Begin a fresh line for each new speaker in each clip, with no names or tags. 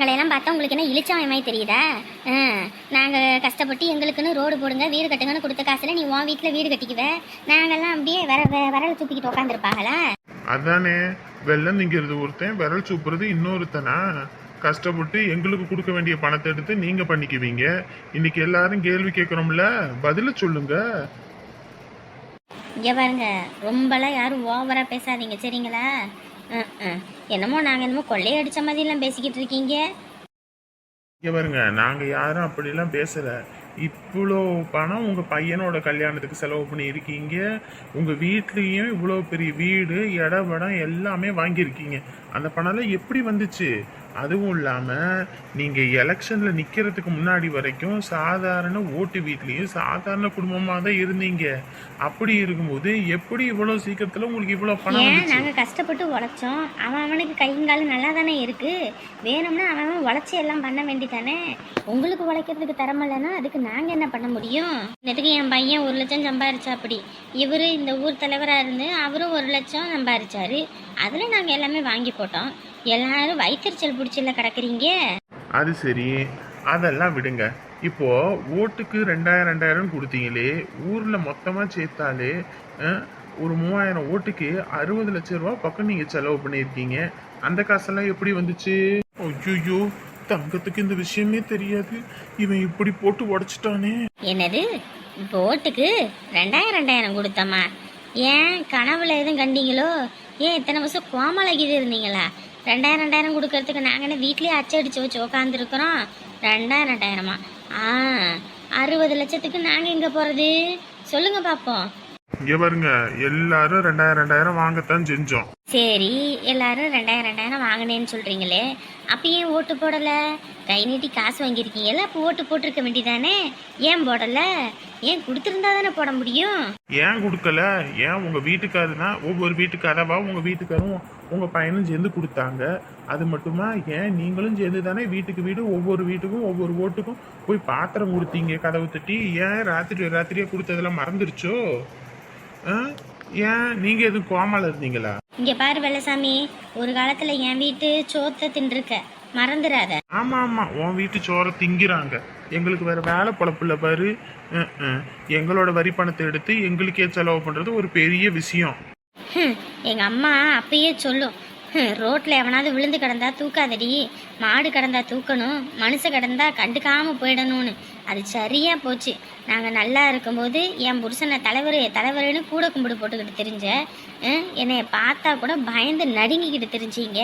எங்களையெல்லாம் பார்த்தா உங்களுக்கு என்ன இழிச்சவன் மாதிரி தெரியுதா? நாங்கள் கஷ்டப்பட்டு எங்களுக்குன்னு ரோடு போடுங்க வீடு கட்டுங்கன்னு கொடுத்த காசுல நீ உன் வீட்டில் வீடு கட்டிக்குவ. நாங்கெல்லாம் அப்படியே வரல தூக்கிக்கிட்டு உட்காந்துருப்பாங்களா?
அதானே, வெள்ளம் திங்கிறது ஒருத்தன், விரல் சூப்புறது இன்னொருத்தனா? கஷ்டப்பட்டு எங்களுக்கு கொடுக்க வேண்டிய பணத்தை எடுத்து நீங்க பண்ணிக்குவீங்க. இன்னைக்கு எல்லாரும் கேள்வி கேட்கறோம்ல, பதில சொல்லுங்க.
இங்கே பாருங்க, ரொம்பலாம் யாரும் ஓவராக பேசாதீங்க சரிங்களா? என்னமோ நாங்கள் என்னமோ கொள்ளையடிச்ச மாதிரிலாம் பேசிக்கிட்டு இருக்கீங்க.
இங்க பாருங்க, நாங்க யாரும் அப்படிலாம் பேசல. இவ்வளோ பணம் உங்க பையனோட கல்யாணத்துக்கு செலவு பண்ணி இருக்கீங்க. உங்க வீட்லயும் இவ்வளோ பெரிய வீடு, இடவடம் எல்லாமே வாங்கியிருக்கீங்க. அந்த பணம்லாம் எப்படி வந்துச்சு? அதுவும் இல்லாம நீங்க எலெக்ஷன்ல நிக்கிறதுக்கு முன்னாடி வரைக்கும் சாதாரண ஓட்டு வீட்லயும் சாதாரண குடும்பமா தான் இருந்தீங்க. அப்படி இருக்கும்போது எப்படி இவ்வளவு சீக்கிரத்துல உங்களுக்கு இவ்வளவு பணம் வந்துச்சு?
நாங்க கஷ்டப்பட்டு உழைச்சோம். அவனுக்கு கைங்காலும் நல்லா தானே இருக்கு. வேணும்னா அவன் உழைச்சி எல்லாம் பண்ண வேண்டிதானே. உங்களுக்கு உழைக்கிறதுக்கு தரமில்லைன்னா அதுக்கு நாங்க என்ன பண்ண முடியும்? இதுக்கு என் பையன் 1 லட்சம் சம்பாரிச்சா, அப்படி இவரு இந்த ஊர் தலைவரா இருந்து அவரும் 1 லட்சம் சம்பாரிச்சாரு. அதுல நாங்க எல்லாமே வாங்கி போட்டோம். எல்லாரும் வயிற்றுச்சல் பிடிச்சில கிடக்குறீங்க.
அது சரி, அதெல்லாம் விடுங்க. இப்போ ஓட்டுக்கு 2000 கொடுத்தீங்களே, ஊர்ல மொத்தமா சேர்த்தாலே ஒரு 3000 ஓட்டுக்கு 60 லட்சம் ரூபாய் பக்கம் நீங்க செலவு பண்ணியிருக்கீங்க. அந்த காசெல்லாம் எப்படி வந்துச்சு? ஐயோ, தங்கத்துக்கு இந்த விஷயமே தெரியாது. இவன் இப்படி போட்டு உடைச்சிட்டானே.
என்னது இப்போ ஓட்டுக்கு 2000 கொடுத்தம்மா? ஏன் கனவுல எதுவும் கண்டீங்களோ? ஏன் இத்தனை வருஷம் கோமலகிது இருந்தீங்களா? 2000 கொடுக்கறதுக்கு நாங்கள் என்ன வீட்லேயே அச்சடிச்சு வச்சு உக்காந்துருக்குறோம். 2000 60 லட்சத்துக்கு நாங்கள் எங்கே போகிறது சொல்லுங்க பார்ப்போம்.
இங்க பாருங்க, எல்லாரும் 2000 வாங்கத்தான் செஞ்சோம்.
சரி, எல்லாரும் 2000 வாங்கினேன்னு சொல்றீங்களே, அப்ப ஏன் ஓட்டு போடல? கை நீட்டி காசு வாங்கியிருக்கீங்கல்ல, அப்போ ஓட்டு போட்டிருக்க வேண்டியதானே? ஏன் போடல? ஏன் கொடுத்துருந்தா தானே போட முடியும்?
ஏன் கொடுக்கல? ஏன் உங்க வீட்டுக்காரனா ஒவ்வொரு வீட்டுக்காரவா உங்க வீட்டுக்காரும் உங்க பையனும் சேர்ந்து கொடுத்தாங்க. அது மட்டுமா, ஏன் நீங்களும் சேர்ந்து தானே வீட்டுக்கு வீடு ஒவ்வொரு வீட்டுக்கும் ஒவ்வொரு ஓட்டுக்கும் போய் பாத்திரம் கொடுத்தீங்க கதவு தட்டி? ஏன் ராத்திரியா கொடுத்ததெல்லாம் மறந்துருச்சோ? ஏன் நீங்க எதுவும் கோமால இருந்தீங்களா?
இங்க பாரு வெள்ளசாமி, ஒரு காலத்துல என் வீட்டு சோத்தை தின்றுக்க மறந்துடாத.
ஆமா ஆமா, உன் வீட்டு சோறை திங்கிறாங்க. எங்களுக்கு வேற வேலை பொழப்புல பாரு. எங்களோட வரி பணத்தை எடுத்து எங்களுக்கே செலவு பண்றது ஒரு பெரிய விஷயம்.
எங்க அம்மா அப்பயே சொல்லும், ரோட்ல எவனாவது விழுந்து கிடந்தா தூக்காதடி, மாடு கிடந்தா தூக்கணும், மனுஷ கிடந்தா கண்டுக்காம போயிடணும்னு. அது சரியா போச்சு. நாங்கள் நல்லா இருக்கும்போது என் புருஷனை தலைவருன்னு கூட கும்பிடு போட்டுக்கிட்டு தெரிஞ்ச, என்னைய பார்த்தா கூட பயந்து நடுங்கிக்கிட்டு தெரிஞ்சிங்க.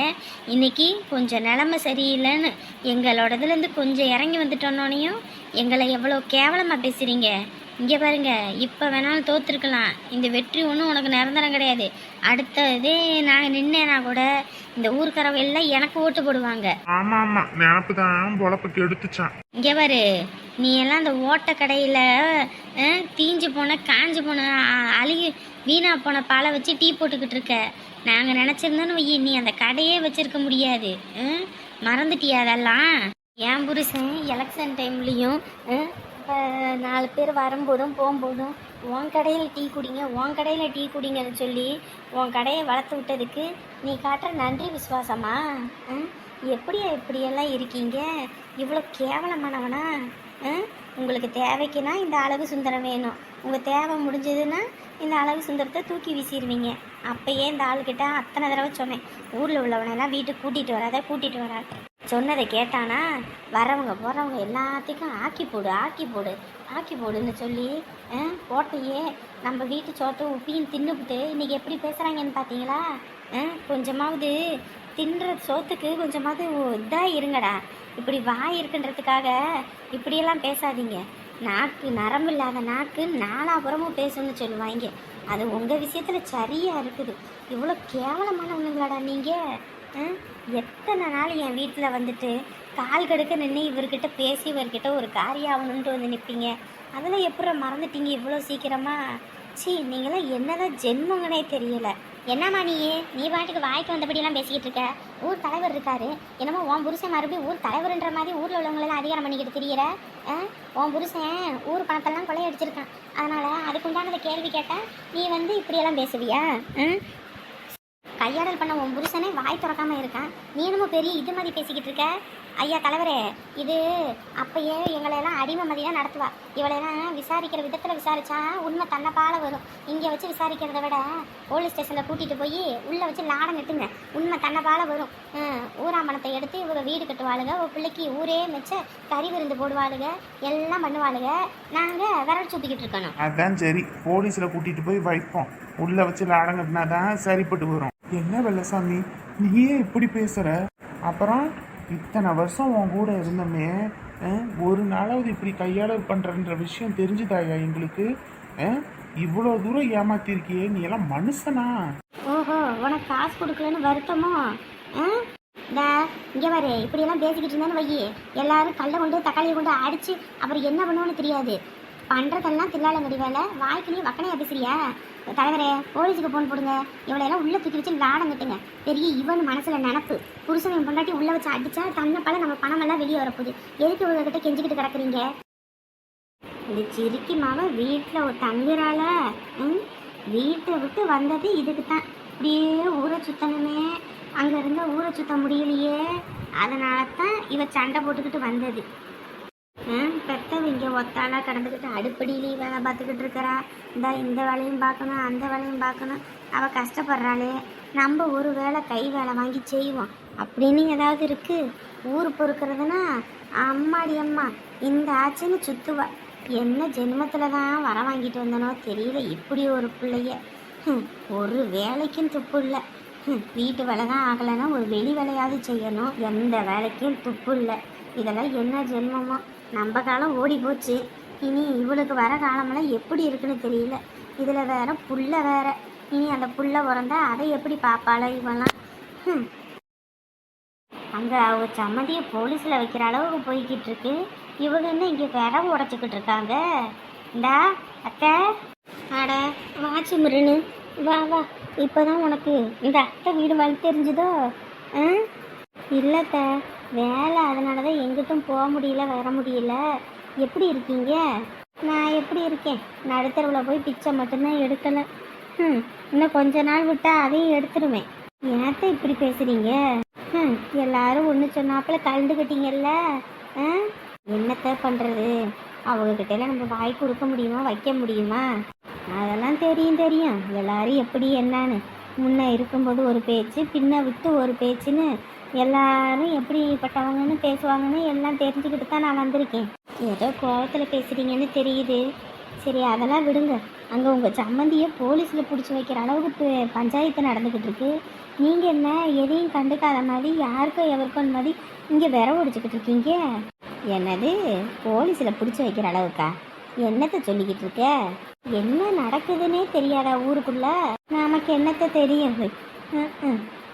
இன்னைக்கு கொஞ்சம் நிலமை சரியில்லைன்னு எங்களோடதுலேருந்து கொஞ்சம் இறங்கி வந்துட்டோன்னோனையும் எங்களை எவ்வளோ கேவலமாக பேசுகிறீங்க. இங்கே பாருங்க, இப்போ வேணாலும் தோத்துருக்கலாம். இந்த வெற்றி ஒன்றும் உனக்கு நிரந்தரம் கிடையாது. அடுத்த இதே நான் நின்னேனா கூட இந்த ஊர்க்காரவங்க எல்லாம் எனக்கு ஓட்டு போடுவாங்க.
ஆமா ஆமா, நினப்பு தான் பொழப்புக்கு எடுத்துச்சான்.
இங்கே பாரு, நீ எல்லாம் இந்த ஓட்ட கடையில் தீஞ்சு போன காஞ்சு போன அழுகி வீணா போன பாலை வச்சு டீ போட்டுக்கிட்டு இருக்க. நாங்கள் நினச்சிருந்தோன்னு வையி, நீ அந்த கடையே வச்சிருக்க முடியாது. மறந்துட்டியா அதெல்லாம்? என் புருஷன் எலெக்ஷன் டைம்லேயும் இப்போ 4 பேர் வரும்போதும் போகும்போதும் உன் கடையில் டீ குடிங்கன்னு சொல்லி உன் கடையை வளர்த்து விட்டதுக்கு நீ காட்டுற நன்றி விசுவாசமா? எப்படியெல்லாம் இருக்கீங்க? இவ்வளோ கேவலமானவனா? உங்களுக்கு தேவைக்குன்னா இந்த அழகு சுந்தரம் வேணும், உங்கள் தேவை முடிஞ்சதுன்னா இந்த அழகு சுந்தரத்தை தூக்கி வீசிடுவீங்க. அப்பயே இந்த ஆளுக்கிட்ட அத்தனை தடவை சொன்னேன், ஊரில் உள்ளவனெல்லாம் வீட்டுக்கு கூட்டிகிட்டு வராத சொன்னதை கேட்டானா? வரவங்க போகிறவங்க எல்லாத்துக்கும் ஆக்கி போடுன்னு சொல்லி போட்டையே நம்ம வீட்டு சோத்தை உப்பியும் தின்னுபிட்டு இன்றைக்கி எப்படி பேசுகிறாங்கன்னு பார்த்தீங்களா? கொஞ்சமாவது தின்ற சோத்துக்கு கொஞ்சமாவது இதாக இருங்கடா. இப்படி வாய் இருக்குன்றதுக்காக இப்படியெல்லாம் பேசாதீங்க. நாக்கு நரம்பு இல்லாத நாக்கு நாலாபுறமும் பேசுன்னு சொல்லுவாங்க. அது உங்கள் விஷயத்தில் சரியாக இருக்குது. இவ்வளோ கேவலமானவனுங்களாடா நீங்கள்? எத்தனை நாள் என் வீட்டில் வந்துட்டு கால் கடுக்க நின்று இவர்கிட்ட பேசி இவர்கிட்ட ஒரு காரியம் ஆகணுன்ட்டு வந்து நிற்பீங்க. அதெல்லாம் எப்படி மறந்துட்டீங்க இவ்வளோ சீக்கிரமா? நீங்களாம் என்னதான் ஜென்மங்கனே தெரியல. என்னம்மா நீ பாட்டுக்கு வாய்க்கு வந்தபடியெல்லாம் பேசிக்கிட்டு இருக்க? ஊர் தலைவர் இருக்காரு, என்னமோ உன் புருஷன் மறுபடியும் ஊர் தலைவர்ன்ற மாதிரி ஊரில் உள்ளவங்களெல்லாம் அதிகாரம் பண்ணிக்கிட்டு தெரியற. உன் புருஷன் ஊர் பணத்தெல்லாம் கொள்ளையடிச்சிருக்கான். அதனால் அதுக்குண்டானதை கேள்வி கேட்டால் நீ இப்படியெல்லாம் பேசுவியா? கையாடல் பண்ண உன் புருஷனே வாய் திறக்காம இருக்கான், நீ என்னமோ பெரிய இது மாதிரி பேசிக்கிட்டு இருக்க. ஐயா தலைவரே, இது அப்பயே எங்களையெல்லாம் அடிமை மாதிரியாக நடத்துவா. இவளையெல்லாம் விசாரிக்கிற விதத்தில் விசாரிச்சா உண்மை தன்னைப்பால வரும். இங்கே வச்சு விசாரிக்கிறத விட போலீஸ் ஸ்டேஷனில் கூட்டிகிட்டு போய் உள்ளே வச்சு லாடம் கட்டுங்க, உண்மை தன்னைப்பால வரும். ஊராமணத்தை எடுத்து இவங்க வீடு கட்டுவாளுங்க, ஒரு பிள்ளைக்கு ஊரே மெச்ச கறி விருந்து போடுவாளுங்க, எல்லாம் பண்ணுவாளுங்க. நாங்கள் விரல் சுற்றிக்கிட்டு இருக்கணும்.
அதான் சரி, போலீஸில் கூட்டிகிட்டு போய் வைப்போம். உள்ளே வச்சு லாடம் கட்டினா தான் சரிப்பட்டு வரும். என்ன வெள்ளசாமி நீயே இப்படி பேசுகிற? அப்புறம் இத்தனை வருஷம் உன் கூட இருந்தோமே, ஒரு நாளாவது இப்படி கையாளர் பண்ணுறன்ற விஷயம் தெரிஞ்சுதாயா எங்களுக்கு? இவ்வளோ தூரம் ஏமாத்திருக்கியே, நீ எல்லாம் மனுஷனா?
ஓஹோ, உனக்கு காசு கொடுக்கலன்னு வருத்தமோ? இங்கே வரு, இப்படியெல்லாம் பேசிக்கிட்டு இருந்தான்னு வையி, எல்லாரும் கல்லை கொண்டு தக்காளியை கொண்டு அடிச்சு அப்புறம் என்ன பண்ணுவோன்னு தெரியாது. பண்ணுறதெல்லாம் தில்லாலங்கடி வேலை, வாய்க்குள்ளேயும் வக்கனையா பேசுறியா? தலைவரே, போலீஸுக்கு ஃபோன் போடுங்க, இவளையெல்லாம் உள்ளே தூக்கி வச்சு லாடம் கட்டுங்க. பெரிய இவன் மனசில் நினப்பு, புருஷனை பொண்டாட்டி உள்ளே வச்சு அடித்தா தன்னைப்பால நம்ம பணமெல்லாம் வெளியே வரப்போகுது. எதுக்கு இவங்ககிட்ட கெஞ்சிக்கிட்டு கிடக்குறீங்க? இந்த சிரிக்கி மாவன் வீட்டில் ஒரு தங்குறாள, வீட்டை விட்டு வந்தது இதுக்கு தான். இப்படியே ஊரை சுத்தணுமே, அங்கே இருந்தால் ஊரை சுத்த முடியலையே, அதனால தான் இவ சண்டை போட்டுக்கிட்டு வந்தது. பெத்தவ இங்கே ஒத்தாளாக கடந்துக்கிட்டு அடுப்படியிலையும் வேலை பார்த்துக்கிட்டு இருக்கிறா. இந்த வேலையும் பார்க்கணும், அந்த வேலையும் பார்க்கணும். அவள் கஷ்டப்படுறாளே, நம்ம ஒரு வேலை கை வேலை வாங்கி செய்வோம் அப்படின்னு ஏதாவது இருக்குது. ஊர் பொறுக்கிறதுனா அம்மாடி அம்மா இந்த ஆச்சுன்னு சுற்றுவா. என்ன ஜென்மத்தில் தான் வர வாங்கிட்டு வந்தனோ தெரியல, இப்படி ஒரு பிள்ளைய. ஒரு வேலைக்கும் துப்பு இல்லை. வீட்டு வேலை தான் ஆகலைன்னா ஒரு வெளி வேலையாவது செய்யணும், எந்த வேலைக்கும் துப்பு இல்லை. இதெல்லாம் என்ன ஜென்மமோ, நம்ம காலம் ஓடி போச்சு. இனி இவளுக்கு வர காலமெல்லாம் எப்படி இருக்குன்னு தெரியல. இதில் வேற புள்ள வேற, இனி அந்த புள்ள பிறந்தா அதை எப்படி பார்ப்பாள இவெல்லாம்? அங்கே அவங்க சம்மதியை போலீஸில் வைக்கிற அளவுக்கு போய்கிட்டு இருக்கு. இவங்க என்ன இங்கே விரவு உடச்சிக்கிட்டு இருக்காங்க. இந்தா அத்தை, அட வாட்சி முருன்னு வா வா, இப்போ தான் உனக்கு இந்த அத்தை வீடு வழி தெரிஞ்சுதோ? இல்லைத்த, வேலை, அதனால தான் எங்கிட்டும் போக முடியல, வர முடியல. எப்படி இருக்கீங்க? நான் எப்படி இருக்கேன், நடுத்தருவில் போய் பிச்சை மட்டும்தான் எடுக்கலை. இன்னும் கொஞ்ச நாள் விட்டால் அதையும் எடுத்துடுவேன். ஏத்த இப்படி பேசுகிறீங்க? எல்லாரும் ஒன்று சொன்னாப்புல கலந்துக்கிட்டீங்கல்ல, என்னத்தை பண்ணுறது? அவங்கக்கிட்டலாம் நம்ம வாய் கொடுக்க முடியுமா, வைக்க முடியுமா? அதெல்லாம் தெரியும். எல்லாரும் எப்படி என்னன்னு, முன்னே இருக்கும்போது ஒரு பேச்சு, பின்ன விட்டு ஒரு பேச்சுன்னு எல்லாரும் எப்படிப்பட்டவங்கன்னு பேசுவாங்கன்னு எல்லாம் தெரிஞ்சுக்கிட்டு தான் நான் வந்திருக்கேன். ஏதோ கோவத்தில் பேசுகிறீங்கன்னு தெரியுது. சரி, அதெல்லாம் விடுங்க. அங்கே உங்கள் சம்மந்தியை போலீஸில் பிடிச்சி வைக்கிற அளவுக்கு பஞ்சாயத்து நடந்துக்கிட்டு இருக்கு. நீங்கள் என்ன எதையும் கண்டுக்காத மாதிரி, யாருக்கும் எவருக்கும் மாதிரி இங்கே விர ஒடிச்சிக்கிட்டு இருக்கீங்க? என்னது போலீஸில் பிடிச்சி வைக்கிற அளவுக்கா? என்னத்தை சொல்லிக்கிட்டு இருக்க? என்ன நடக்குதுன்னே தெரியாதா ஊருக்குள்ள? நமக்கு என்னத்தை தெரியும்?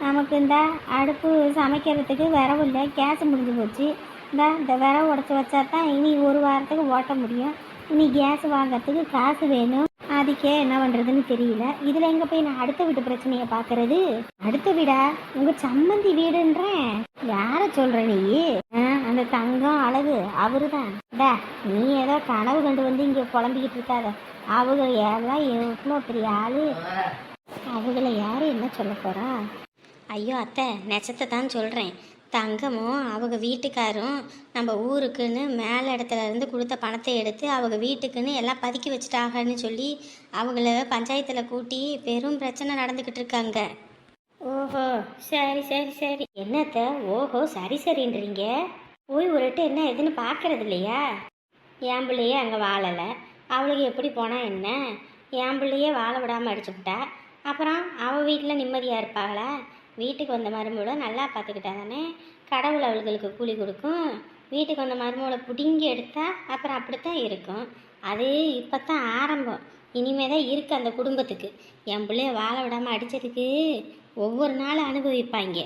நமக்கு இந்த அடுப்பு சமைக்கிறதுக்கு விரவு இல்லை, கேஸ் முடிஞ்சு போச்சு. இந்த விரவு உடச்சி வச்சா தான் இனி ஒரு வாரத்துக்கு ஓட்ட முடியும். இனி கேஸ் வாங்கிறதுக்கு காசு வேணும். அதுக்கே என்ன பண்ணுறதுன்னு தெரியல. இதில் எங்கே போய் நான் அடுத்த வீட்டு பிரச்சனையை பார்க்கறது? அடுத்த வீடா? உங்கள் சம்மந்தி வீடுன்றேன். யாரை சொல்கிற நீ? அந்த தங்கம் அழகு அவரு தான். நீ ஏதோ கனவு கண்டு வந்து இங்கே குழம்பிக்கிட்டு இருக்காத. அவங்க எல்லாம் எவ்வளோ பெரிய ஆள், அவங்கள யார் என்ன சொல்ல போகிறா? ஐயோ அத்தை, நெச்சத்தை தான் சொல்கிறேன். தங்கமும் அவங்க வீட்டுக்காரும் நம்ம ஊருக்குன்னு மேலே இடத்துல இருந்து கொடுத்த பணத்தை எடுத்து அவங்க வீட்டுக்குன்னு எல்லாம் பதுக்கி வச்சுட்டாங்கன்னு சொல்லி அவங்கள பஞ்சாயத்தில் கூட்டி பெரும் பிரச்சனை நடந்துக்கிட்டு இருக்காங்க. ஓஹோ, சரி. என்னத்த ஓஹோ சரின்றீங்க? போய் ஒருட்டு என்ன எதுன்னு பார்க்கறது இல்லையா? என் பிள்ளையே அங்கே வாழலை, அவளுக்கு எப்படி போனால் என்ன? என் பிள்ளையே வாழ விடாமல் அடிச்சுவிட்டா, அப்புறம் அவள் வீட்டில் நிம்மதியாக இருப்பாங்களா? வீட்டுக்கு வந்த மருமகளை நல்லா பார்த்துக்கிட்டா தானே கடவுள் அவளுகளுக்கு கூலி கொடுக்கும். வீட்டுக்கு வந்த மருமகளை பிடுங்கி எடுத்தால் அப்புறம் அப்படித்தான் இருக்கும். அது இப்போ தான் ஆரம்பம், இனிமே தான் இருக்குது அந்த குடும்பத்துக்கு. என் பிள்ளைய வாழ விடாமல் அடித்ததுக்கு ஒவ்வொரு நாளும் அனுபவிப்பாங்க.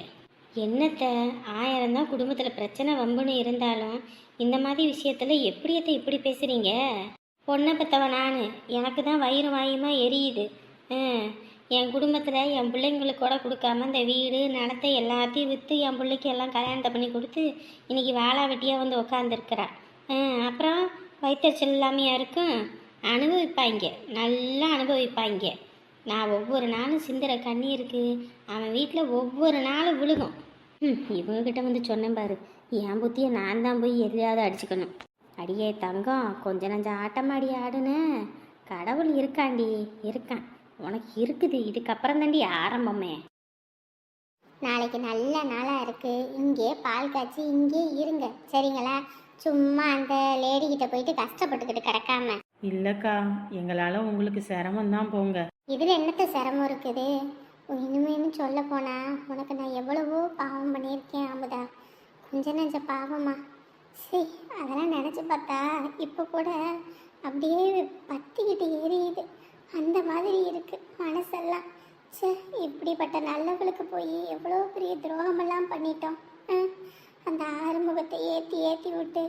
என்னத்தை 1000 தான் குடும்பத்தில் பிரச்சனை வம்புன்னு இருந்தாலும் இந்த மாதிரி விஷயத்தில் எப்படியத்தை இப்படி பேசுகிறீங்க? பொண்ணை பெற்றவ நான், எனக்கு தான் வயிறு வாயுமா எரியுது. என் குடும்பத்தில் என் பிள்ளைங்களுக்கு கூட கொடுக்காம இந்த வீடு நிலத்தை எல்லாத்தையும் விற்று என் பிள்ளைக்கு எல்லாம் கல்யாணத்தை பண்ணி கொடுத்து இன்றைக்கி வாழா வெட்டியாக வந்து உக்காந்துருக்குறா. அப்புறம் வயிற்றுச்சல் இல்லாமையாக இருக்கும். அனுபவிப்பாங்க, நல்லா அனுபவிப்பாங்க. நான் ஒவ்வொரு நாளும் சிந்துற கண்ணீருக்கு அவன் வீட்டில் ஒவ்வொரு நாளும் விழுகும். இவங்ககிட்ட வந்து சொன்னேன் பாரு, என் புத்தியை நான் தான் போய் எதையாவது அடிச்சுக்கணும். அடியே தங்கம், கொஞ்ச நஞ்சம் ஆட்டமாடி ஆடுன. கடவுள் இருக்காண்டி, இருக்கான். உனக்கு இருக்குது, இதுக்கப்புறம் தாண்டி ஆரம்பமே. நாளைக்கு நல்ல நாளாக இருக்குது, இங்கே பால் காய்ச்சி இங்கே இருங்க சரிங்களா? சும்மா அந்த லேடிக்கிட்ட போயிட்டு கஷ்டப்பட்டுக்கிட்டு கிடக்காம.
இல்லைக்கா, எங்களால் உங்களுக்கு சிரமம் தான் போங்க.
இதில் என்னத்த சிரமம் இருக்குது? இனிமேன்னு சொல்ல போனா உனக்கு நான் எவ்வளவோ பாவம் பண்ணியிருக்கேன் அமுதா. கொஞ்சம் நெஞ்ச பாவமா? சரி, அதெல்லாம் நினச்சி பார்த்தா இப்போ கூட அப்படியே பத்திக்கிட்டு எரியுது. அந்த மாதிரி இருக்கு மனசெல்லாம். சே, இப்படிப்பட்ட நல்லவளுக்கு போய் எவ்வளோ பெரிய துரோகமெல்லாம் பண்ணிட்டோம். அந்த ஆறுமுகத்தை ஏற்றி ஏற்றி விட்டு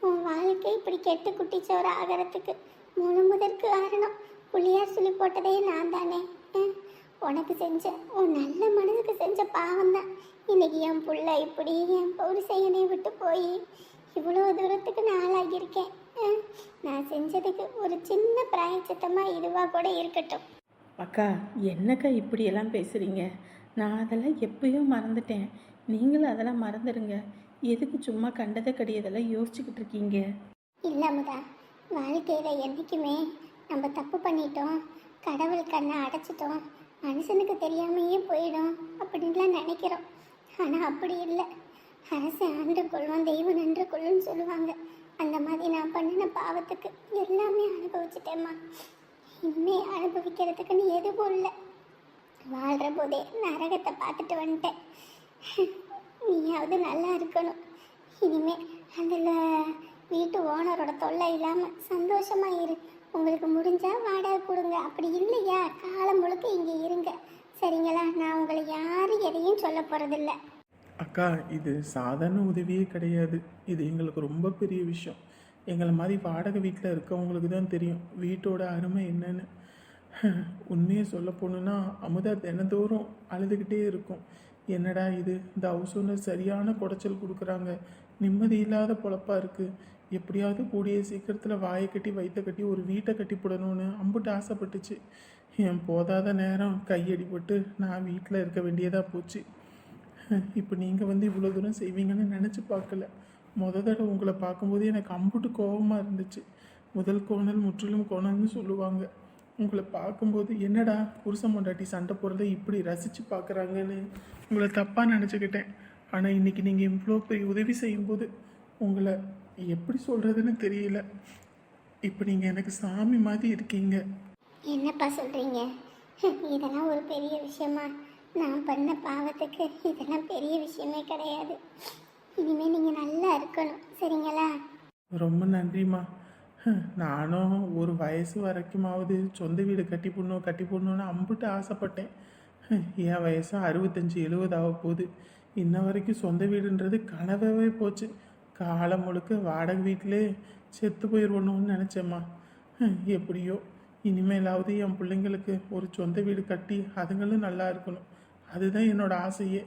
உன் வாழ்க்கை இப்படி கெட்டு குட்டிச்சோறு ஆகிறதுக்கு முழு முதற்கு காரணம் புள்ளியார் சொல்லி போட்டதே நான் தானே. உனக்கு செஞ்ச உன் நல்ல மனதுக்கு செஞ்ச பாவம்தான் இன்னைக்கு என் புள்ள இப்படி என் பௌரிசையனை விட்டு போய் இவ்வளோ தூரத்துக்கு நான் ஆளாகியிருக்கேன். நான் செஞ்சதுக்கு ஒரு சின்ன பிராயச்சித்தமாக இதுவாக கூட இருக்கட்டும்.
அக்கா, என்னக்கா இப்படியெல்லாம் பேசுகிறீங்க? நான் அதெல்லாம் எப்பயும் மறந்துட்டேன். நீங்களும் அதெல்லாம் மறந்துடுங்க. எதுக்கு சும்மா கண்டதை கடியதெல்லாம் யோசிச்சுக்கிட்டு இருக்கீங்க?
இல்லை முதா, வாழ்க்கையில் என்றைக்குமே நம்ம தப்பு பண்ணிட்டோம், கடவுள் கண்ணை அடைச்சிட்டோம், மனுஷனுக்கு தெரியாமையே போயிடும் அப்படின்லாம் நினைக்கிறோம். ஆனால் அப்படி இல்லை. அரசு ஆண்டு கொள்வோம், தெய்வம் நின்று கொள்ளுன்னு சொல்லுவாங்க. அந்த மாதிரி நான் பண்ணின பாவத்துக்கு எல்லாமே அனுபவிச்சிட்டேம்மா. இனிமே அனுபவிக்கிறதுக்குன்னு எதுவும் இல்லை. வாழ்கிற போதே நரகத்தை பார்த்துட்டு வந்துட்டேன். நீயாவது நல்லா இருக்கணும். இனிமே அதில் வீட்டு ஓனரோட தொல்லை இல்லாமல் சந்தோஷமாக இரு. உங்களுக்கு முடிஞ்சால் வாடகை கொடுங்க, அப்படி இல்லையா காலம் முழுக்க இங்கே இருங்க சரிங்களா? நான் உங்களை யாரும் எதையும் சொல்ல போகிறதில்ல.
அக்கா, இது சாதாரண உதவியே கிடையாது. இது எங்களுக்கு ரொம்ப பெரிய விஷயம். எங்களை மாதிரி வாடகை வீட்டில் இருக்கவங்களுக்கு தான் தெரியும் வீட்டோட அருமை என்னன்னு. உண்மையை சொல்ல போகணுன்னா அமுதா தினந்தோறும் அழுதுகிட்டே இருக்கும். என்னடா இது, இந்த ஹவுஸ் ஓனர் சரியான குடைச்சல் கொடுக்குறாங்க, நிம்மதி இல்லாத பொழப்பாக இருக்குது, எப்படியாவது கூடிய சீக்கிரத்தில் வாயை கட்டி வயிற்ற கட்டி ஒரு வீட்டை கட்டி போடணும்னு அம்புட்டு ஆசைப்பட்டுச்சு. என் போதாத நேரம் கையடிப்பட்டு நான் வீட்டில் இருக்க வேண்டியதாக போச்சு. இப்போ நீங்கள் வந்து இவ்வளோ தூரம் செய்வீங்கன்னு நினச்சி பார்க்கல. தடவை உங்களை பார்க்கும்போது எனக்கு அம்புட்டு கோபமாக இருந்துச்சு. முதல் கோணல் முற்றிலும் கோணல்னு சொல்லுவாங்க. உங்களை பார்க்கும்போது என்னடா புருஷன் பொண்டாட்டி சண்டை போடுறத இப்படி ரசித்து பார்க்குறாங்கன்னு உங்களை தப்பாக நினச்சிக்கிட்டேன். ஆனால் இன்றைக்கி நீங்கள் இவ்வளோ பெரிய உதவி செய்யும்போது உங்களை எப்படி சொல்கிறதுன்னு தெரியல. இப்போ நீங்கள் எனக்கு சாமி மாதிரி இருக்கீங்க.
என்னப்பா சொல்கிறீங்க? இதெல்லாம் ஒரு பெரிய விஷயமா? நான் பண்ண பாவத்துக்கு இதெல்லாம் பெரிய விஷயமே கிடையாது. இனிமேல் நீங்கள் நல்லா இருக்கணும் சரிங்களா?
ரொம்ப நன்றிம்மா. நானும் ஒரு வயசு வரைக்குமாவது சொந்த வீடு கட்டி போடணுன்னு அம்புட்டு ஆசைப்பட்டேன். என் வயசு 65-70 ஆக போகுது. இன்ன வரைக்கும் சொந்த வீடுன்றது கனவாகவே போச்சு. காலம் முழுக்க வாடகை வீட்டிலே செத்து போயிடுவோன்னு நினச்சேம்மா. எப்படியோ இனிமேலாவது என் பிள்ளைங்களுக்கு ஒரு சொந்த வீடு கட்டி அதுங்களும் நல்லா இருக்கணும். அதுதான் என்னோட ஆசையே.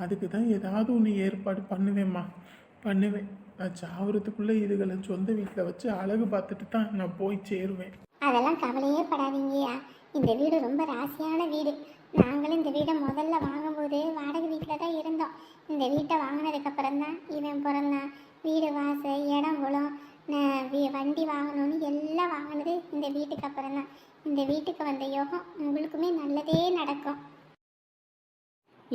அதுக்கு தான் ஏதாவது ஒன்று ஏற்பாடு பண்ணுவேன். நான் சாவறதுக்குள்ளே இதுகளை சொந்த வீட்டில் வச்சு அழகு பார்த்துட்டு தான் நான் போய் சேருவேன்.
அதெல்லாம் கவலையே படாதீங்கய்யா. இந்த வீடு ரொம்ப ராசியான வீடு. நாங்களும் இந்த வீடை முதல்ல வாங்கும்போது வாடகை வீட்டில் தான் இருந்தோம். இந்த வீட்டை வாங்கினதுக்கப்புறம் தான் இவன் பிறந்தான். வீடு வாசல் இடம் குளம் வண்டி வாங்கணும்னு எல்லாம் வாங்கினது இந்த வீட்டுக்கு அப்புறம் தான். இந்த வீட்டுக்கு வந்த யோகம் உங்களுக்குமே நல்லதே நடக்கும்.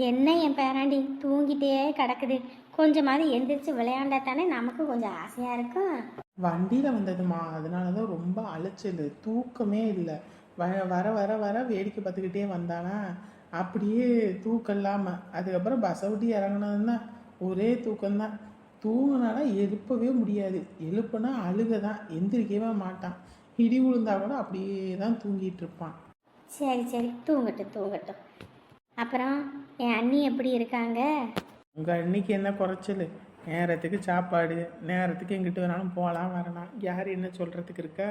என்ன என் பேராண்டி தூங்கிட்டே கிடக்குது? கொஞ்சமாவது எந்திரிச்சு விளையாண்டா தானே நமக்கு கொஞ்சம் ஆசையாக இருக்கும்.
வண்டியில் வந்ததுமா, அதனால தான் ரொம்ப அலைச்சல், தூக்கமே இல்லை. வர வர வர வேடிக்கை பார்த்துக்கிட்டே வந்தானா, அப்படியே தூக்கம் இல்லாமல் அதுக்கப்புறம் பஸ்ஸை விட்டு இறங்கினதுன்னா ஒரே தூக்கம்தான். தூங்கினானா எழுப்பவே முடியாது. எழுப்புனா அழுக தான், எந்திரிக்கவே மாட்டான். இடி விழுந்தா கூட அப்படியே தான் தூங்கிட்டு இருப்பான்.
சரி தூங்கட்டும். அப்புறம் என் அண்ணி எப்படி இருக்காங்க?
உங்கள் அன்னைக்கு என்ன குறைச்சல்? நேரத்துக்கு சாப்பாடு, நேரத்துக்கு எங்கிட்ட வேணாலும் போகலாம் வரலாம். யார் என்ன சொல்கிறதுக்கு இருக்கா?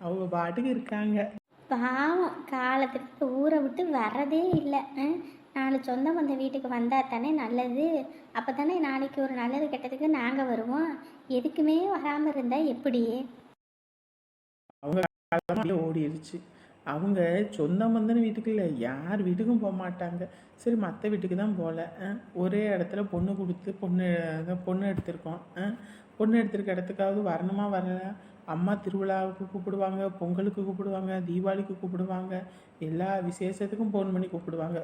அவங்க பாட்டுக்கு இருக்காங்க.
பாவம், காலத்துக்கு ஊரை விட்டு வர்றதே இல்லை. நாலு சொந்தம் வந்த வீட்டுக்கு வந்தால் தானே நல்லது. அப்போ தானே நாளைக்கு ஒரு நல்லது கெட்டதுக்கு நாங்கள் வருவோம். எதுக்குமே வராமல் இருந்தால் எப்படி?
அவங்க காலமாக ஓடிடுச்சு.
அவங்க சொந்த பந்தன வீட்டுக்கு இல்லை, யார் வீட்டுக்கும் போக மாட்டாங்க. சரி, மற்ற வீட்டுக்கு தான் போகல. ஒரே இடத்துல பொண்ணு கொடுத்து பொண்ணு எடுத்திருக்கோம். பொண்ணு எடுத்திருக்க இடத்துக்காவது வரணுமா வரல? அம்மா திருவிழாவுக்கு கூப்பிடுவாங்க, பொங்கலுக்கு கூப்பிடுவாங்க, தீபாவளிக்கு கூப்பிடுவாங்க, எல்லா விசேஷத்துக்கும் ஃபோன் பண்ணி கூப்பிடுவாங்க.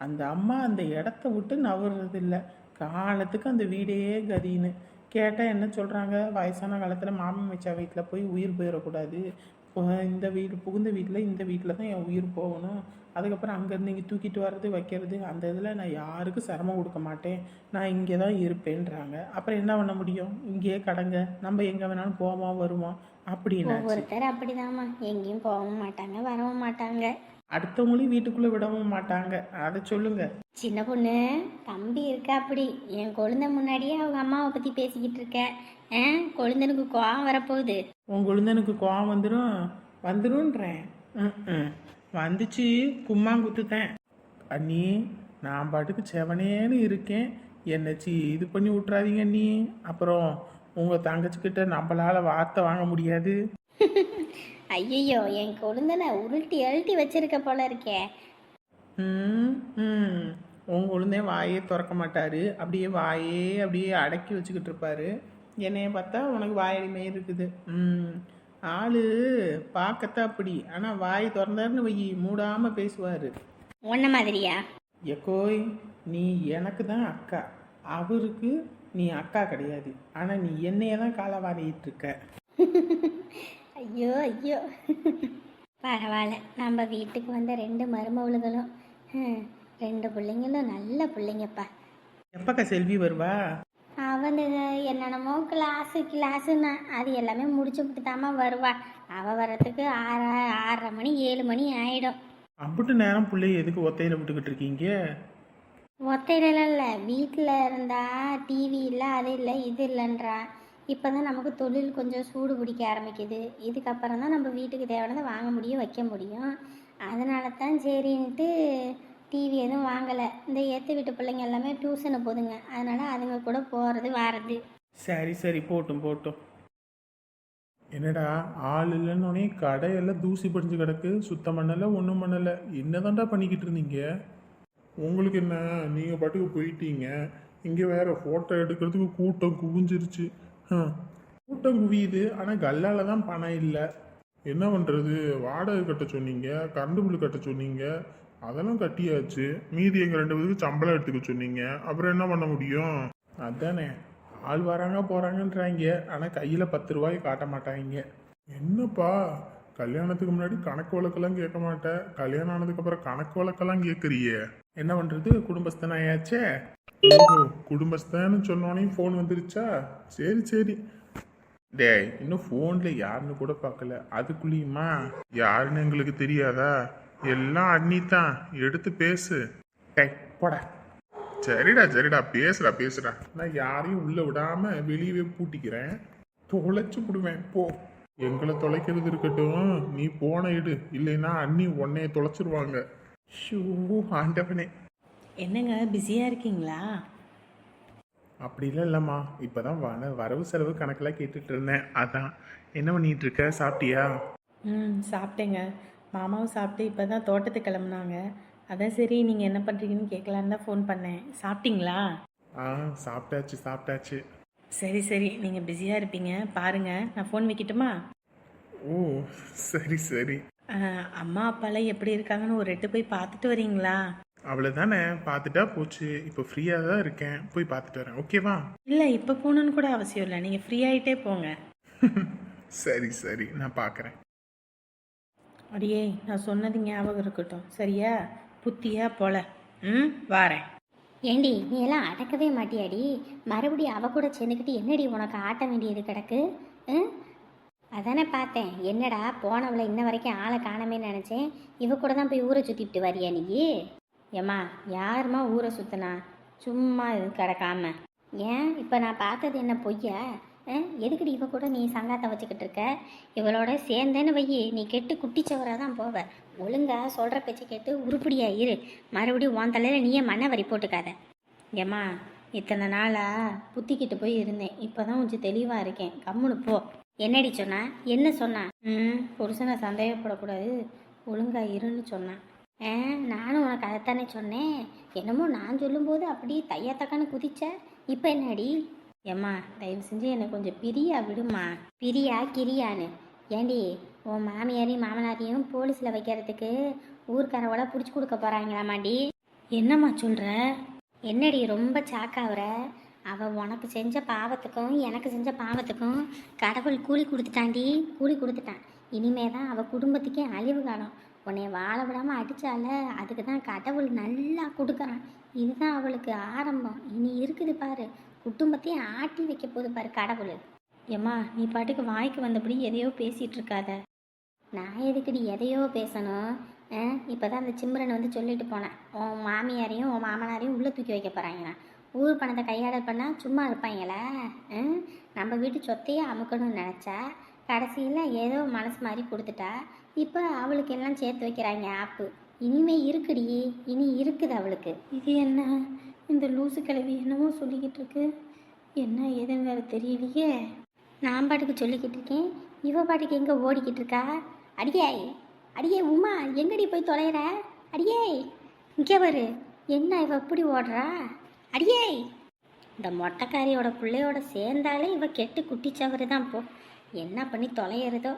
அந்த அம்மா அந்த இடத்த விட்டு நவர்றது இல்லை. காலத்துக்கு அந்த வீடே கதின்னு கேட்டால் என்ன சொல்கிறாங்க? வயசான காலத்தில் மாமன் மச்சா வீட்டில் போய் உயிர் போயிடக்கூடாது, இந்த வீடு புகுந்த வீட்டில் இந்த வீட்டில் தான் என் உயிர் போகணும், அதுக்கப்புறம் அங்கேருந்து இங்கே தூக்கிட்டு வர்றது வைக்கிறது அந்த இதில் நான் யாருக்கும் சிரமம் கொடுக்க மாட்டேன், நான் இங்கே தான் இருப்பேன்றாங்க. அப்புறம் என்ன பண்ண முடியும்? இங்கேயே கடங்க, நம்ம எங்கே வேணாலும் போவோம் வருவோம் அப்படின்னு.
ஒவ்வொருத்தர் அப்படிதாம்மா, எங்கேயும் போகவும் மாட்டாங்க வரவும் மாட்டாங்க,
அடுத்தவங்களையும் வீட்டுக்குள்ளே விடவும் மாட்டாங்க. அதை சொல்லுங்க.
சின்ன பொண்ணு தம்பி இருக்கா அப்படி என் கொழுந்த முன்னாடியே அவங்க அம்மாவை பற்றி பேசிக்கிட்டு இருக்க. கொழுந்தனுக்கு கோவம் வரப்போகுது.
உன் குழந்தனுக்கு கோவம் வந்துருன்றேன். வந்துச்சு, கும்மாங்குத்துத்தேன். அண்ணி, நான் பாட்டுக்கு செவனேன்னு இருக்கேன், என்னச்சி இது பண்ணி விட்றாதீங்க அண்ணி. அப்புறம் உங்கள் தங்கச்சிக்கிட்ட நம்மளால் வார்த்தை வாங்க முடியாது.
ஐயோ, என் கொழுந்தனை உருட்டி அழுட்டி வச்சிருக்க போல இருக்கே.
உங்க குழந்தை வாயே திறக்க மாட்டாரு, அப்படியே அடக்கி வச்சுக்கிட்டு இருப்பாரு. என்னைய பார்த்தா உனக்கு வாயடிமே இருக்குது. ஆளு பார்க்கத்தான் அப்படி, ஆனால் வாய் திறந்தாருன்னு வை மூடாமல் பேசுவார்.
உன்ன மாதிரியா?
எக்கோய், நீ எனக்கு தான் அக்கா, அவருக்கு நீ அக்கா கிடையாது. ஆனால் நீ என்னைய தான் காலவாரிட்டு இருக்க.
ஐயோ ஐயோ, பரவாயில்ல, நம்ம வீட்டுக்கு வந்த 2 மருமவளுகளும் 2 பிள்ளைங்களும் நல்ல பிள்ளைங்கப்பா.
எப்பக்கா செல்வி வருவா?
அவனுக்கு என்னென்னமோ கிளாஸுன்னா அது எல்லாமே முடிச்சு விட்டுதாம்மா வருவா. அவள் வர்றதுக்கு 6:30 மணி 7 மணி ஆகிடும்.
அம்பிட்டு நேரம் பிள்ளைய எதுக்கு ஒத்தையில் விட்டுக்கிட்டு இருக்கீங்க?
ஒத்தையில இல்லை, வீட்டில் இருந்தா டிவி இல்லை, அது இல்லை, இது இல்லைன்றா. இப்போ தான் நமக்கு தொழில் கொஞ்சம் சூடு பிடிக்க ஆரம்பிக்குது. இதுக்கப்புறம் தான் நம்ம வீட்டுக்கு தேவையானதை வாங்க முடியும், வைக்க முடியும். அதனால தான் சரின்ட்டு டிவி எதுவும் வாங்கலை. இந்த ஏற்ற வீட்டு பிள்ளைங்க எல்லாமே டியூஷனு போதுங்க, அதனால் அதுங்க கூட போகிறது வாரது.
சரி போட்டும். என்னடா ஆள் இல்லைன்னொடனே கடையெல்லாம் தூசி படிஞ்சு கிடக்கு, சுத்தம் பண்ணலை, ஒன்றும் பண்ணலை. என்னதான்டா பண்ணிக்கிட்டு இருந்தீங்க?
உங்களுக்கு என்ன, நீங்கள் பாட்டுக்கு போயிட்டீங்க. இங்கே வேற ஃபோட்டோ எடுக்கிறதுக்கு கூட்டம் குவிஞ்சிருச்சு.
கூட்டம் குவியுது, ஆனால் கல்லால் தான் பணம் இல்லை.
என்ன பண்ணுறது? வாடகை கட்ட சொன்னீங்க, கரண்ட் பில்லு கட்ட சொன்னீங்க, அதெல்லாம் கட்டியாச்சு. மீதி எங்கள் 2 பேருக்கு சம்பளம் எடுத்துக்க சொன்னீங்க. அப்புறம் என்ன பண்ண முடியும்?
அதானே, ஆள் வராங்க போகிறாங்கன்றாங்க, ஆனால் கையில் 10 ரூபாய் காட்ட மாட்டாங்க.
என்னப்பா, கல்யாணத்துக்கு முன்னாடி கணக்கு வழக்கெல்லாம் கேட்க மாட்டேன், கல்யாணம் ஆனதுக்கப்புறம் கணக்கு வழக்கெல்லாம் கேட்குறியே.
என்ன பண்ணுறது, குடும்பஸ்தன் ஆயாச்சே.
ஓஹோ, குடும்பஸ்தான்னு சொன்னோன்னே ஃபோன் வந்துருச்சா? சரி. டேய், இன்னும் ஃபோனில் யாருன்னு கூட பார்க்கல, அதுக்குள்ளேயுமா யாருன்னு எங்களுக்கு தெரியாதா? எல்லாம் அண்ணி தான், எடுத்து பேசு.
டேய் போடா.
சரிடா பேசுடா. நான் யாரையும் உள்ள விடாம வெளியவே பூட்டிக்கிறேன். தொலைச்சு விடுவேன் போ. எங்களை தொலைக்கிறது இருக்கட்டும், நீ போன இடு, இல்லைன்னா அண்ணி உன்னைய தொலைச்சிருவாங்க.
ஷூ ஆண்டவனே.
என்னங்க பிஸியாக இருக்கீங்களா?
அப்படிலாம் இல்லைம்மா, இப்போ தான் வரவு செலவு கணக்கெல்லாம் கேட்டுட்டு இருந்தேன். அதான். என்ன பண்ணிட்டு இருக்க, சாப்பிட்டியா?
சாப்பிட்டேங்க. மாமாவும் சாப்பிட்டு இப்போ தான் தோட்டத்துக்கு கிளம்புனாங்க. அதான் சரி நீங்கள் என்ன பண்ணுறீங்கன்னு கேட்கலான்னு தான் ஃபோன் பண்ணேன். சாப்பிட்டீங்களா?
சாப்பிட்டாச்சு.
சரி நீங்கள் பிஸியாக இருப்பீங்க பாருங்கள், நான் ஃபோன் வைக்கட்டுமா?
ஓ சரி.
அம்மா அப்பாலாம் எப்படி இருக்காங்கன்னு ஒரு எட்டு போய் பார்த்துட்டு வரீங்களா?
அவ்வளோதானே, பார்த்துட்டா போச்சு. இப்போ ஃப்ரீயாக தான் இருக்கேன், போய் பார்த்துட்டு வரேன். ஓகேவா?
இல்லை, இப்போ போகணுன்னு கூட அவசியம் இல்லை, நீங்கள் ஃப்ரீ ஆகிட்டே போங்க.
சரி, நான் பார்க்குறேன்.
அடியே, நான் சொன்னது ஞாபகம் இருக்கட்டும் சரியா? புத்தியா போல. வாரேன்.
ஏண்டி, நீ எல்லாம் அடக்கவே மாட்டியாடி? மறுபடியும் அவ கூட சேர்ந்துக்கிட்டு என்னடி உனக்கு ஆட்ட வேண்டியது கிடக்கு? அதானே பார்த்தேன். என்னடா போனவளை இன்ன வரைக்கும் ஆளை காணமே நினச்சேன். இவ கூட தான் போய் ஊரை சுற்றிட்டு வரியா நீ? ஏம்மா, யாருமா ஊரை சுற்றினா? சும்மா இது கிடக்காம. ஏன் இப்போ நான் பார்த்தது என்ன பொய்யா? எதுக்குடி இவ கூட நீ சங்காத்தை வச்சுக்கிட்டு இருக்க? இவளோட சேர்ந்தேன்னு வை, நீ கெட்டு குட்டிச்சவராக தான் போவ. ஒழுங்கா சொல்கிற பேச்சு கேட்டு உருப்படியா இரு. மறுபடியும் உன் தலையில் நீயே மண்ணை வரி போட்டுக்காத. ஏம்மா, இத்தனை நாளாக புத்திக்கிட்டு போய் இருந்தேன், இப்போ தான் கொஞ்சம் தெளிவாக இருக்கேன். கம்முனு போ. என்னடி சொன்னா? என்ன சொன்னா?
புருஷனை சந்தேகப்படக்கூடாது, ஒழுங்கா இருன்னு சொன்னான்.
நானும் உனக்கு அதைத்தானே சொன்னேன். என்னமோ நான் சொல்லும்போது அப்படியே தையத்தக்கான்னு குதிச்ச. இப்போ என்னடி?
ஏம்மா தயவு செஞ்சு என்னை கொஞ்சம் பிரியா விடுமா.
பிரியா கிரியான்னு ஏண்டி உன் மாமியாரையும் மாமனாரையும் போலீஸில் வைக்கிறதுக்கு ஊர்க்காரவளை பிடிச்சி கொடுக்க போகிறாங்களாமாடி?
என்னம்மா சொல்கிற?
என்னடி ரொம்ப சாக்காவுற? அவள் உனக்கு செஞ்ச பாவத்துக்கும் எனக்கு செஞ்ச பாவத்துக்கும் கடவுள் கூலி கொடுத்துட்டாண்டி, கூலி கொடுத்துட்டான். இனிமே தான் அவள் குடும்பத்துக்கே அழிவு காலம். உன்னை வாழ விடாமல் அடித்தால அதுக்கு தான் கடவுள் நல்லா கொடுக்குறான். இதுதான் அவளுக்கு ஆரம்பம். இனி இருக்குது பாரு, குடும்பத்தையும் ஆட்டி வைக்க போகுது பாரு கடவுள்.
ஏம்மா நீ பாட்டுக்கு வாய்க்கு வந்தபடி எதையோ பேசிகிட்டு இருக்காத.
நான் எதுக்குடி எதையோ பேசணும்? இப்போ தான் அந்த சிம்ரன் வந்து சொல்லிட்டு போனேன், உன் மாமியாரையும் உன் மாமனாரையும் உள்ளே தூக்கி வைக்க போகிறாங்கண்ணா. ஊர் பணத்தை கையாடல் பண்ணால் சும்மா இருப்பாங்களா? நம்ம வீட்டு சொத்தையே அமுக்கணும்னு நினச்சா கடைசியில் ஏதோ மனசு மாதிரி கொடுத்துட்டா. இப்போ அவளுக்கு எல்லாம் சேர்த்து வைக்கிறாங்க ஆப்பு. இனிமே இருக்குடி, இனி இருக்குது அவளுக்கு.
இது என்ன இந்த லூசு கிழவி என்னமோ சொல்லிக்கிட்டு இருக்கு, என்ன ஏதுன்னு வேறு தெரியலையே.
நான் பாட்டுக்கு சொல்லிக்கிட்டு இருக்கேன், இவ பாட்டுக்கு எங்கே ஓடிக்கிட்டு இருக்கா? அடியே அடியே உமா, எங்கடி போய் தொலைகிற? அடியே இங்கே வரு. என்ன இவ எப்படி ஓடுறா? அடியே, இந்த மொட்டைக்காரியோட பிள்ளையோட சேர்ந்தாலே இவ கெட்டு குட்டிச்சவரு தான் போ. என்ன பண்ணி தொலைகிறதோ.